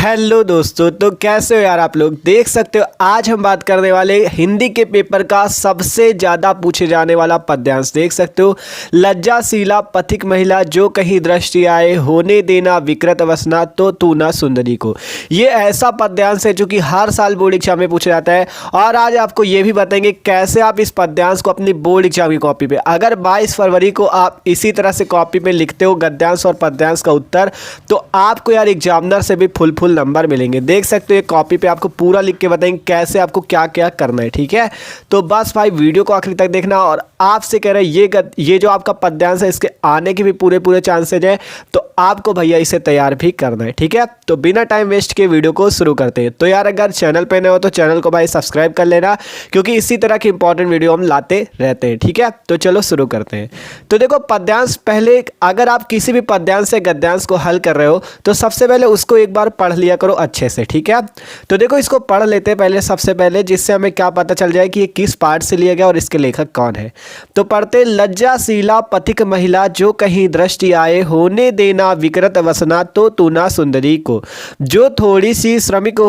Hello दोस्तों, तो कैसे हो यार आप लोग। देख सकते हो आज हम बात करने वाले हिंदी के पेपर का सबसे ज़्यादा पूछे जाने वाला पद्यांश। देख सकते हो, लज्जाशीला पथिक महिला जो कहीं दृष्टि आए, होने देना विकृत वसना तो तू ना सुंदरी को। ये ऐसा पद्यांश है जो कि हर साल बोर्ड एग्जाम में पूछा जाता है। और आज आपको ये भी बताएंगे कैसे आप इस पद्यांश को अपनी बोर्ड एग्जाम की कॉपी पे, अगर 22 फरवरी को आप इसी तरह से कॉपी में लिखते हो गद्यांश और पद्यांश का उत्तर, तो आपको यार एग्जामिनर से भी फुल नंबर मिलेंगे। देख सकते हो ये कॉपी पे आपको पूरा लिख के बताएंगे कैसे आपको क्या क्या करना है। ठीक है, तो बस भाई वीडियो को आखिरी तक देखना। और आपसे कह रहे हैं ये जो आपका पद्यांश है इसके आने के भी पूरे चांसेज है, तो आपको भैया इसे तैयार भी करना है। ठीक है, तो बिना टाइम वेस्ट के वीडियो को शुरू करते हैं। तो यार अगर चैनल पे नए हो तो चैनल को भाई सब्सक्राइब कर लेना, क्योंकि इसी तरह की इंपॉर्टेंट वीडियो हम लाते रहते हैं। ठीक है, तो चलो शुरू करते हैं। तो देखो पद्यांश, पहले अगर आप किसी भी पद्यांश से गद्यांश को हल कर रहे हो तो सबसे पहले उसको एक बार पढ़ लिया करो अच्छे से। ठीक है, तो देखो इसको पढ़ लेते हैं पहले सबसे पहले, जिससे हमें क्या पता चल जाए कि ये किस पार्ट से लिया गया और इसके लेखक कौन है। तो पढ़ते, लज्जाशीला पथिक महिला जो कहीं दृष्टि आए, होने देना विकृत वसना तो तू ना सुंदरी को। जो थोड़ी सी श्रमिक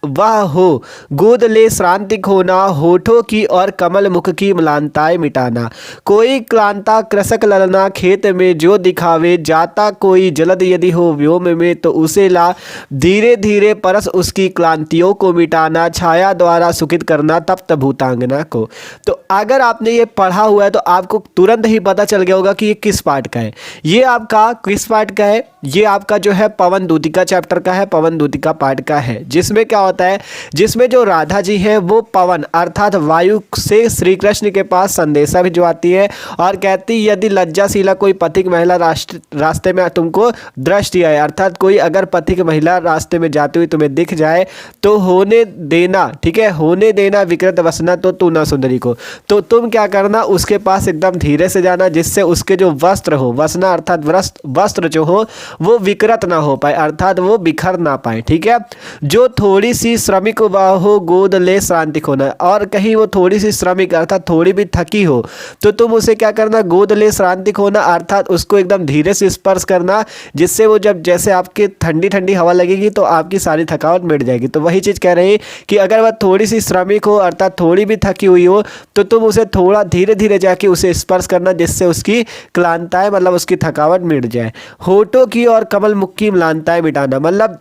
वह हो गोद ले श्रांतिक होना, होठों की और कमल मुख की म्लानताएं मिटाना। कोई क्लांता कृषक ललना खेत में जो दिखावे, जाता कोई जलद यदि हो व्योम में तो उसे ला। धीरे धीरे परस उसकी क्लांतियों को मिटाना, छाया द्वारा सुखित करना तप्त भूतांगना को। तो अगर आपने ये पढ़ा हुआ है तो आपको तुरंत ही पता चल गया होगा कि ये किस पार्ट का है। ये आपका किस पार्ट का है? ये आपका जो है पवन दूतिका चैप्टर का है, पवन दूतिका पार्ट का है। जिसमें क्या होता है, जिसमें जो राधा जी हैं वो पवन अर्थात वायु से श्री कृष्ण के पास संदेशा भिजवाती है और कहती यदि लज्जाशीला कोई पथिक महिला रास्ते में तुमको दृष्टि आए, अर्थात कोई अगर पथिक महिला रास्ते में जाती हुई तुम्हें दिख जाए तो होने देना, ठीक है, होने देना विकृत वसना तो तू ना सुंदरी को। तो तुम क्या करना, उसके पास एकदम धीरे से जाना, जिससे उसके जो वस्त्र हो, वसना अर्थात वस्त्र जो हो वो विकृत ना हो पाए, अर्थात वो बिखर ना पाए। ठीक है, जो थोड़ी सी श्रमिक हो गोद ले श्रांतिक होना, और कहीं वो थोड़ी सी श्रमिक अर्थात थोड़ी भी थकी हो तो तुम उसे क्या करना, गोद ले श्रांतिक होना, अर्थात उसको एकदम धीरे से स्पर्श करना, जिससे वो जब जैसे आपके ठंडी ठंडी हवा लगेगी तो आपकी सारी थकावट मिट जाएगी। तो वही चीज़ कह रही है कि अगर वह थोड़ी सी श्रमिक हो अर्थात थोड़ी भी थकी हुई हो तो तुम उसे थोड़ा धीरे धीरे जाके उसे स्पर्श करना, जिससे उसकी क्लांताएं मतलब उसकी थकावट मिट जाए। होठों की और कमल मुख की म्लानताएं मिटाना, मतलब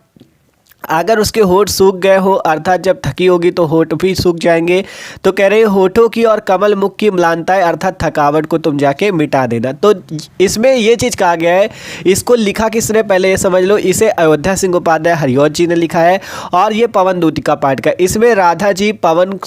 अगर उसके होठ सूख गए हो अर्थात जब थकी होगी तो होठ भी सूख जाएंगे। तो कह रहे हैं होठों की और कमल मुख की म्लानताएं अर्थात थकावट को तुम जाके मिटा देना। तो इसमें ये चीज़ कहा गया है, इसको लिखा किसने पहले ये समझ लो, इसे अयोध्या सिंह उपाध्याय हरिऔध जी ने लिखा है और ये पवन दूतिका पाठ का। इसमें राधा जी पवन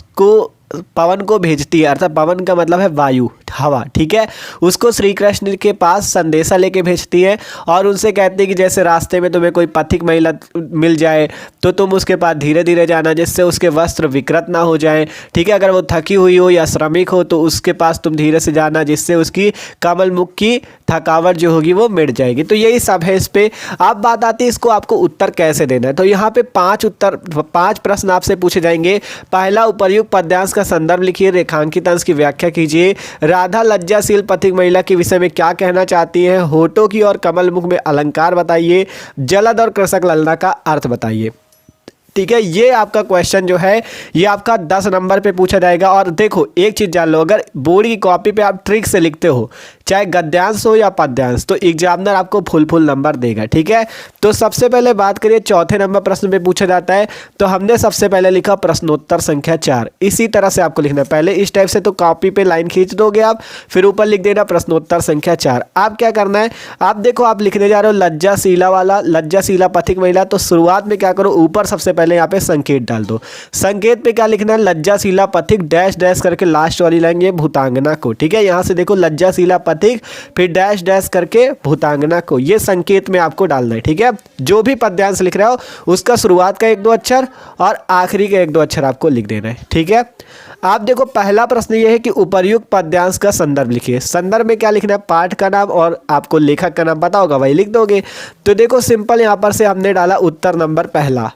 को भेजती है, अर्थात पवन का मतलब है वायु, हवा। ठीक है, उसको श्री कृष्ण के पास संदेशा लेके भेजती है और उनसे कहती है कि जैसे रास्ते में तुम्हें कोई पथिक महिला मिल जाए तो तुम उसके पास धीरे धीरे जाना, जिससे उसके वस्त्र विकृत ना हो जाए। ठीक है, अगर वो थकी हुई हो या श्रमिक हो तो उसके पास तुम धीरे से जाना, जिससे उसकी कमल मुख की थकावट जो होगी वो मिट जाएगी। तो यही सब है इस पे। अब बात आती है इसको आपको उत्तर कैसे देना है। तो यहाँ पे 5 प्रश्न आपसे पूछे जाएंगे। पहला, उपर्युक्त पद्यांश का संदर्भ लिखिए, रेखांकित अंश की व्याख्या कीजिए। राधा लज्जाशील पथिक महिला के विषय में क्या कहना चाहती हैं। होठों की और कमल मुख में अलंकार बताइए। जलद और कृषक ललना का अर्थ बताइए। ठीक है, ये आपका क्वेश्चन जो है ये आपका 10 नंबर पे पूछा जाएगा। और देखो एक चीज़ जान लो, अगर बोर्ड की कॉपी पे आप ट्रिक से लिखते हो, चाहे गद्यांश हो या पद्यांश, तो एग्जामिनर आपको फुल नंबर देगा। ठीक है, तो सबसे पहले बात करिए चौथे नंबर प्रश्न पे पूछा जाता है। तो हमने सबसे पहले लिखा प्रश्नोत्तर संख्या 4। इसी तरह से आपको लिखना है, पहले इस टाइप से तो कॉपी पे लाइन खींच दोगे आप, फिर ऊपर लिख देना प्रश्नोत्तर संख्या 4। आप क्या करना है, आप देखो आप लिखने जा रहे हो लज्जाशीला वाला, लज्जाशीला पथिक महिला, तो शुरुआत में क्या करो, ऊपर सबसे पहले यहाँ पे संकेत डाल दो। संकेत पे क्या लिखना है, लज्जाशीला पथिक डैश डैश करके लास्ट वाली लाइन ये भूतांगना को। ठीक है, यहाँ से देखो लज्जाशीला पथिक फिर डैश डैश करके भूतांगना को, ये संकेत में आपको डालना है। ठीक है, जो भी पद्यांश लिख रहे हो उसका शुरुआत का 1-2 अक्षर और आखिरी के 1-2 अक्षर आपको लिख देना है। ठीक है, आप देखो पहला प्रश्न ये है कि उपर्युक्त पद्यांश का संदर्भ लिखिए। संदर्भ में क्या लिखना है, पाठ का नाम और आपको लेखक का नाम पता होगा, वही लिख दोगे। तो देखो सिंपल यहाँ पर से हमने डाला उत्तर नंबर पहला।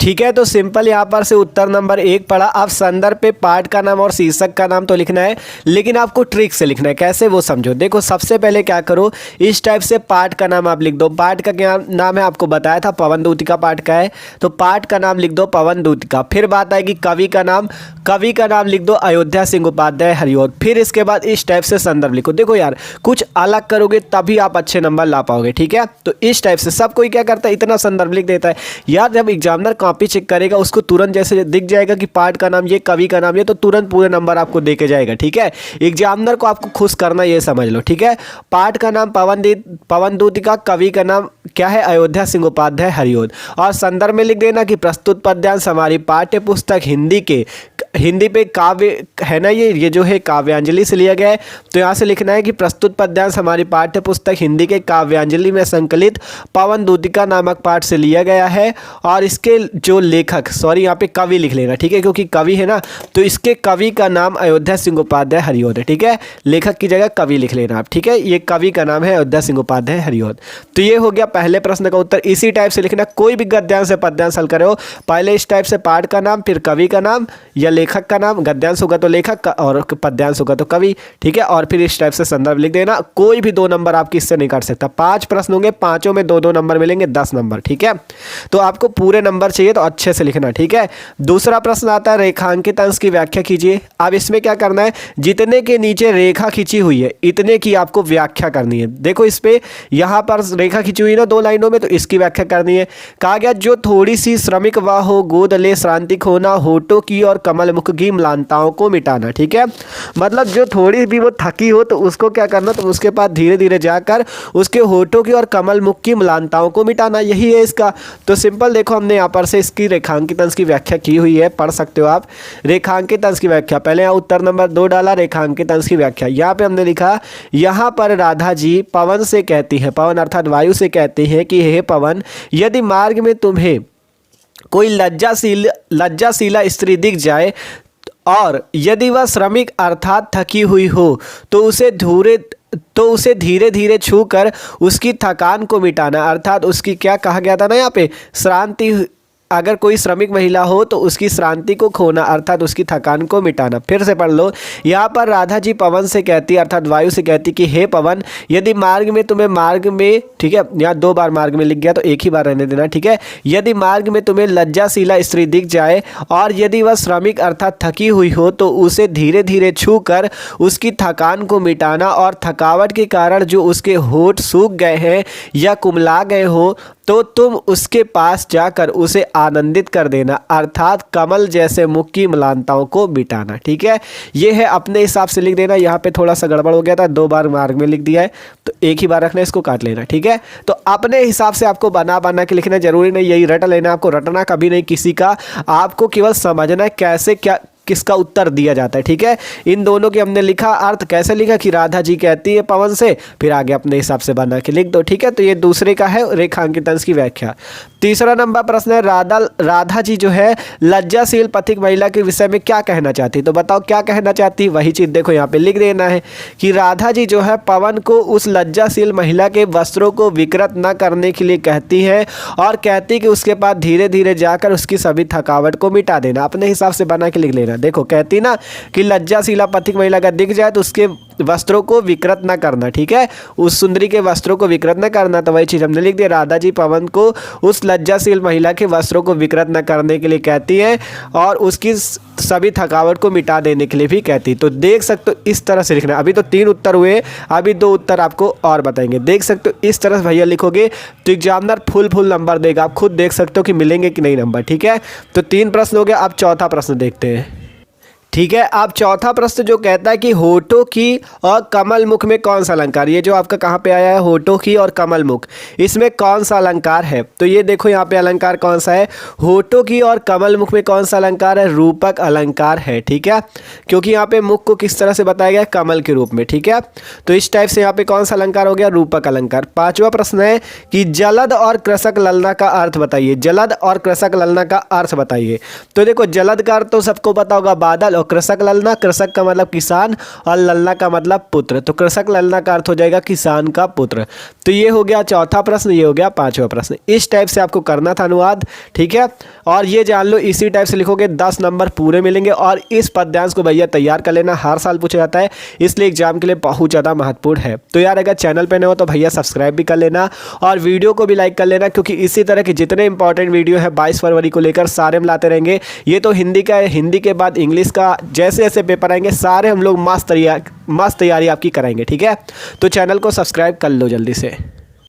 ठीक है, तो सिंपल यहाँ पर से उत्तर नंबर 1 पड़ा। अब संदर्भ पे पाठ का नाम और शीर्षक का नाम तो लिखना है, लेकिन आपको ट्रिक से लिखना है। कैसे वो समझो। देखो सबसे पहले क्या करो, इस टाइप से पाठ का नाम आप लिख दो। पाठ का क्या नाम है आपको बताया था, पवन दूतिका पाठ का है, तो पाठ का नाम लिख दो पवन दूतिका। फिर बात आएगी कवि का नाम, कवि का नाम लिख दो अयोध्या सिंह उपाध्याय हरिऔध। फिर इसके बाद इस टाइप से संदर्भ लिखो। देखो यार कुछ अलग करोगे तभी आप अच्छे नंबर ला पाओगे। ठीक है, तो इस टाइप से सब कोई क्या करता है, इतना संदर्भ लिख देता है यार। जब एग्जामिनर कॉपी चेक करेगा उसको तुरंत जैसे दिख जाएगा कि पाठ का नाम ये, कवि का नाम ये, तो तुरंत पूरे नंबर आपको दे के जाएगा। ठीक है, एग्जामिनर को आपको खुश करना ये समझ लो। ठीक है, पाठ का नाम पवन दूतिका, कवि का नाम क्या है अयोध्या सिंह उपाध्याय हरिऔध। और संदर्भ में लिख देना कि प्रस्तुत पद्यांश हमारी पाठ्य पुस्तक हिंदी पे काव्य है ना, ये जो है काव्यांजलि से लिया गया है। तो यहाँ से लिखना है कि प्रस्तुत पद्यांश हमारी पाठ्य पुस्तक हिंदी के काव्यांजलि में संकलित पवन दूतिका नामक पाठ से लिया गया है। और इसके जो लेखक, सॉरी यहाँ पे कवि लिख लेना। ठीक है, क्योंकि कवि है ना, तो इसके कवि का नाम अयोध्या सिंह उपाध्याय हरिऔध है। ठीक है, लेखक की जगह कवि लिख लेना आप। ठीक है, ये कवि का नाम है अयोध्या सिंह उपाध्याय हरिऔध। तो ये हो गया पहले प्रश्न का उत्तर। इसी टाइप से लिखना, कोई भी गद्यांश से पद्यांश हल करे हो, पहले इस टाइप से पाठ का नाम, फिर कवि का नाम या लेखक का नाम, गद्यांश होगा तो लेखक और पद्यांश होगा तो कवि। ठीक है, और फिर इस टाइप से संदर्भ लिख देना। कोई भी 2 नंबर आपकी इससे नहीं काट सकता। 5 प्रश्न होंगे, 5 में 2-2 नंबर मिलेंगे, 10 नंबर। ठीक है, तो आपको पूरे नंबर चाहिए तो अच्छे से लिखना। ठीक है, दूसरा प्रश्न आता है रेखांकित अंश की व्याख्या कीजिए। अब इसमें क्या करना है, जितने के नीचे रेखा खींची हुई है इतने की आपको व्याख्या करनी है। देखो इस पे यहाँ पर रेखा खींची हुई है ना 2 लाइनों में, तो इसकी व्याख्या करनी है। कहा गया जो थोड़ी सी श्रमिक वाह हो, गोद ले श्रांतिक होना, होठों की और कमल मुख की म्लानताओं को मिटाना। ठीक है, मतलब जो थोड़ी भी वो थकी हो तो उसको क्या करना, तो उसके पास धीरे धीरे जाकर उसके होठों की और कमल मुख की म्लानताओं को मिटाना, यही है इसका। तो सिंपल देखो हमने यहाँ पर से इसकी रेखांकित अंश की व्याख्या की हुई है, पढ़ सकते हो आप। रेखांकित अंश की व्याख्या, पहले यहाँ उत्तर नंबर 2 डाला, रेखांकित अंश की व्याख्या। यहाँ पे हमने लिखा, यहाँ पर राधा जी पवन से कहती है, पवन अर्थात वायु से कहती है कि हे पवन, यदि मार्ग में तुम्हें कोई लज्जाशीला स्त्री दिख जाए और यदि वह श्रमिक अर्थात थकी हुई हो तो उसे धीरे धीरे छूकर उसकी थकान को मिटाना। अर्थात उसकी क्या कहा गया था ना यहाँ पे, श्रांति। अगर कोई श्रमिक महिला हो तो उसकी श्रांति को खोना अर्थात उसकी थकान को मिटाना। फिर से पढ़ लो, यहाँ पर राधा जी पवन से कहती अर्थात वायु से कहती कि हे पवन, यदि मार्ग में तुम्हें ठीक है, यहाँ 2 बार मार्ग में लिख गया तो एक ही बार रहने देना। ठीक है, यदि मार्ग में तुम्हें लज्जाशीला स्त्री दिख जाए और यदि वह श्रमिक अर्थात थकी हुई हो तो उसे धीरे धीरे छू कर उसकी थकान को मिटाना। और थकावट के कारण जो उसके होठ सूख गए हैं या कुमला गए हो तो तुम उसके पास जाकर उसे आनंदित कर देना अर्थात कमल जैसे मुख की म्लानताओं को मिटाना। ठीक है, ये है, अपने हिसाब से लिख देना। यहाँ पे थोड़ा सा गड़बड़ हो गया था, 2 बार मार्ग में लिख दिया है तो एक ही बार रखना, इसको काट लेना। ठीक है, तो अपने हिसाब से आपको बना के लिखना, जरूरी नहीं यही रट लेना, आपको रटना कभी नहीं किसी का, आपको केवल समझना है कैसे क्या किसका उत्तर दिया जाता है। ठीक है, इन दोनों के हमने लिखा, अर्थ कैसे लिखा कि राधा जी कहती है पवन से, फिर आगे अपने हिसाब से बना के लिख दो। ठीक है, तो ये दूसरे का है रेखांकित अंश की व्याख्या। तीसरा नंबर प्रश्न है, राधा जी जो है लज्जाशील पथिक महिला के विषय में क्या कहना चाहती, तो बताओ क्या कहना चाहती। वही चीज़ देखो यहाँ पे लिख देना है कि राधा जी जो है पवन को उस लज्जाशील महिला के वस्त्रों को विकृत न करने के लिए कहती है और कहती कि उसके पास धीरे धीरे जाकर उसकी सभी थकावट को मिटा देना। अपने हिसाब से बना के लिख लेना। देखो कहती ना कि लज्जाशीला पथिक महिला का दिख जाए तो उसके वस्त्रों को विकृत न करना। ठीक है, उस सुंदरी के वस्त्रों को विकृत न करना, तो वही चीज़ हमने लिख दिया। राधा जी पवन को उस लज्जाशील महिला के वस्त्रों को विकृत न करने के लिए कहती है और उसकी सभी थकावट को मिटा देने के लिए भी कहती। तो देख सकते हो इस तरह से लिखना। अभी तो 3 उत्तर हुए, अभी 2 उत्तर आपको और बताएंगे। देख सकते हो इस तरह से भैया लिखोगे तो एग्जामिनर फुल नंबर देगा। आप खुद देख सकते हो कि मिलेंगे कि नहीं नंबर। ठीक है, तो 3 प्रश्न हो गया। अब चौथा प्रश्न देखते हैं। ठीक है, अब चौथा प्रश्न जो कहता है कि होठों की और कमल मुख में कौन सा अलंकार, ये जो आपका कहाँ पे आया है होठों की और कमल मुख, इसमें कौन सा अलंकार है। तो ये देखो यहाँ पे अलंकार कौन सा है, होठों की और कमल मुख में कौन सा अलंकार है, रूपक अलंकार है। ठीक है, क्योंकि यहाँ पे मुख को किस तरह से बताया गया, कमल के रूप में। ठीक है, तो इस टाइप से यहाँ पे कौन सा अलंकार हो गया, रूपक अलंकार। 5वां प्रश्न है कि जलद और कृषक ललना का अर्थ बताइए। जलद और कृषक ललना का अर्थ बताइए। तो देखो जलद का अर्थ तो सबको पता होगा बादल, और कृषक ललना, कृषक का मतलब किसान और ललना का मतलब पुत्र, तो कृषक ललना का अर्थ हो जाएगा किसान का पुत्र। तो ये हो गया चौथा प्रश्न, ये हो गया पांचवा प्रश्न। इस टाइप से आपको करना था अनुवाद, ठीक है। और ये जान लो इसी टाइप से लिखोगे 10 नंबर पूरे मिलेंगे। और इस पद्यांश को भैया तैयार कर लेना, हर साल पूछा जाता है, इसलिए एग्जाम के लिए बहुत ज़्यादा महत्वपूर्ण है। तो यार अगर चैनल पे नए हो तो भैया सब्सक्राइब भी कर लेना और वीडियो को भी लाइक कर लेना, क्योंकि इसी तरह के जितने इंपॉर्टेंट वीडियो है 22 फरवरी को लेकर सारे हम लाते रहेंगे। ये तो हिंदी का है, हिंदी के बाद इंग्लिश का, जैसे जैसे पेपर आएंगे सारे हम लोग मस्त तैयारी आपकी कराएंगे, ठीक है। तो चैनल को सब्सक्राइब कर लो जल्दी से।